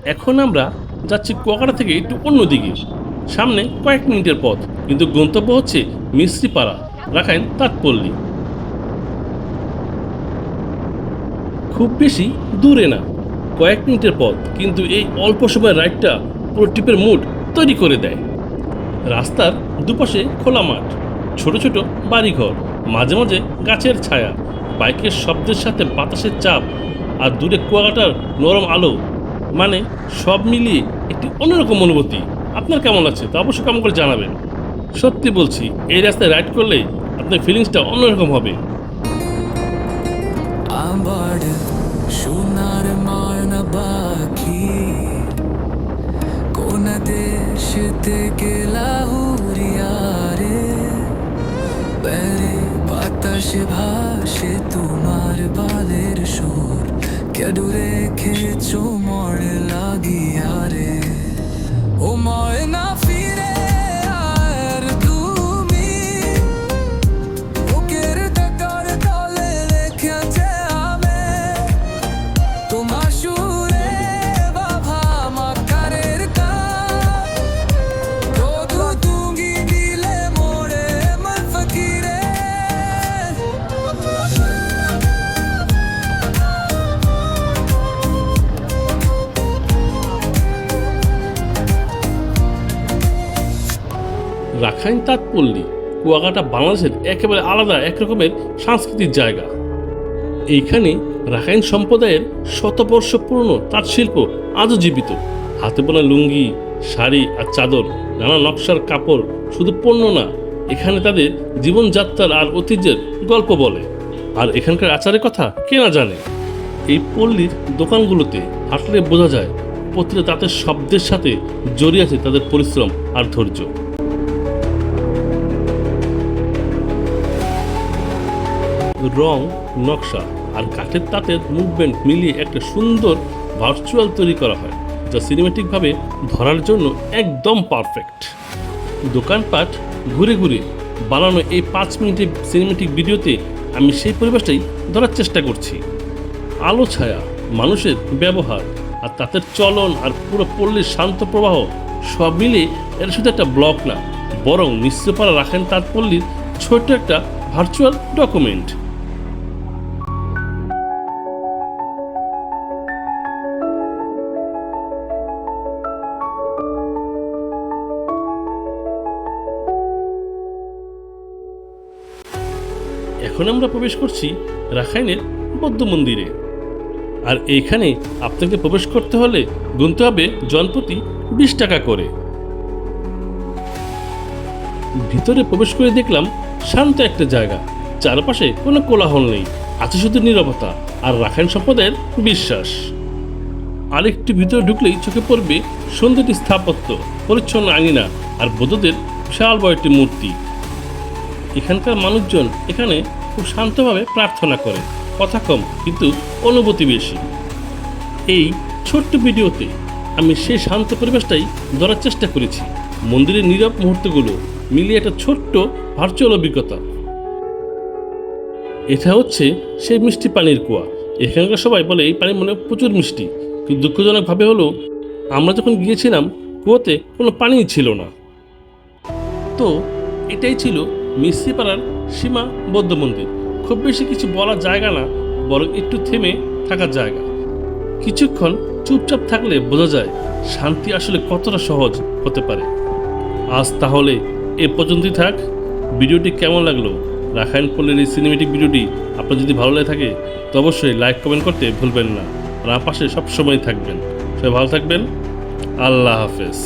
এখন আমরা যাচ্ছি কুয়াকাটা থেকে একটু অন্যদিকে। সামনে কয়েক মিনিটের পথ, কিন্তু গন্তব্য হচ্ছে মিস্ত্রিপাড়া, রাখাইন তাঁতপল্লী। খুব বেশি দূরে না, কয়েক মিনিটের পথ, কিন্তু এই অল্প সময়ের রাইডটা পুরো ট্রিপের মুড তৈরি করে দেয়। রাস্তার দুপাশে খোলা মাঠ, ছোট ছোট বাড়িঘর, মাঝে মাঝে গাছের ছায়া, বাইকের শব্দের সাথে বাতাসের চাপ, আর দূরে কুয়াকাটার নরম আলো, মানে সব মিলিয়ে একটি অন্যরকম অনুভূতি। আপনার কেমন লাগছে তা অবশ্যই কেমন করে জানাবেন। সত্যি বলছি, এই রাস্তায় রাইড করলে আপনার ফিলিংসটা অন্যরকম হবে। আমার সোনার ময়না পাখি কোন দেশেতে গেলা উড়িয়া রে, বেড়ে বাতাসে ভাসে তোমার বালের সুর, কেডু রেখেছো মরে লাগিয়া রে। ও ময়না ফিরে আর তুমি বুকের ডাকার তলে রেখেছে আমি তোমার সুরে বাবা মাকারের গান, শুধু তুমি দিলে মোরে মন ফকিরে। রাখাইন তাঁতপল্লী কুয়াকাটা বাংলাদেশের একেবারে আলাদা এক রকমের সাংস্কৃতিক জায়গা। এইখানে রাখাইন সম্প্রদায়ের শতবর্ষ পুরনো তাঁত শিল্প আজও জীবিত। হাতে বোনা লুঙ্গি, শাড়ি আর চাদর, নানা নকশার কাপড় শুধু পণ্য না, এখানে তাদের জীবনযাত্রার আর ঐতিহ্যের গল্প বলে। আর এখানকার আচারের কথা কে না জানে। এই পল্লীর দোকানগুলোতে হাঁটলে বোঝা যায় প্রতিটা তাঁতের শব্দের সাথে জড়িয়ে আছে তাদের পরিশ্রম আর ধৈর্য। রং, নকশা আর কাঠের তাঁতের মুভমেন্ট মিলিয়ে একটা সুন্দর ভার্চুয়াল তৈরি করা হয়, যা সিনেমেটিকভাবে ধরার জন্য একদম পারফেক্ট। দোকানপাট ঘুরে ঘুরে বানানো এই 5 মিনিটের সিনেমেটিক ভিডিওতে আমি সেই পরিবেশটাই ধরার চেষ্টা করছি। আলো ছায়া, মানুষের ব্যবহার আর তাদের চলন আর পুরো পল্লীর শান্ত প্রবাহ সব মিলিয়ে এটা শুধু একটা ব্লগ না, বরং মিশ্রপাড়া রাখাইন তাঁতপল্লীর ছোট্ট একটা ভার্চুয়াল ডকুমেন্ট। এখন আমরা প্রবেশ করছি রাখাইনের বৌদ্ধ মন্দিরে। আর এইখানে আপনাকে প্রবেশ করতে হলে গুনতে হবে জনপ্রতি 20 টাকা করে। ভিতরে প্রবেশ করে দেখলাম শান্ত একটা জায়গা, চারপাশে কোনো কোলাহল নেই, আছে শুধু নীরবতা আর রাখাইন সম্প্রদায়ের বিশ্বাস। আরেকটু ভিতরে ঢুকলেই চোখে পড়বে সুন্দর স্থাপত্য, পরিচ্ছন্ন আঙিনা আর বৌদ্ধদের বিশাল বড় একটি মূর্তি। এখানকার মানুষজন এখানে খুব শান্তভাবে প্রার্থনা করে, কথা কম কিন্তু অনুভূতি বেশি। এই ছোট্ট ভিডিওতে আমি সেই শান্ত পরিবেশটাই ধরার চেষ্টা করেছি, মন্দিরের নীরব মুহূর্তগুলো মিলিয়ে একটা ছোট্ট ভার্চুয়াল অভিজ্ঞতা। এটা হচ্ছে সেই মিষ্টি পানির কুয়া। এখানকার সবাই বলে এই পানি মনে প্রচুর মিষ্টি, কিন্তু দুঃখজনকভাবে হলো আমরা যখন গিয়েছিলাম কুয়াতে কোনো পানিই ছিল না। তো এটাই ছিল মিস্ত্রিপাড়ার সীমা বৌদ্ধ মন্দির। খুব বেশি কিছু বলার জায়গা না, বরং একটু থেমে থাকার জায়গা। কিছুক্ষণ চুপচাপ থাকলে বোঝা যায় শান্তি আসলে কতটা সহজ হতে পারে। আজ তাহলে এ পর্যন্তই থাক। ভিডিওটি কেমন লাগলো, রাখাইন পল্লীর এই সিনেমেটিক ভিডিওটি আপনার যদি ভালো লাগে থাকে তো অবশ্যই লাইক কমেন্ট করতে ভুলবেন না। আর আমার পাশে সবসময় থাকবেন। সবাই ভালো থাকবেন। আল্লাহ হাফেজ।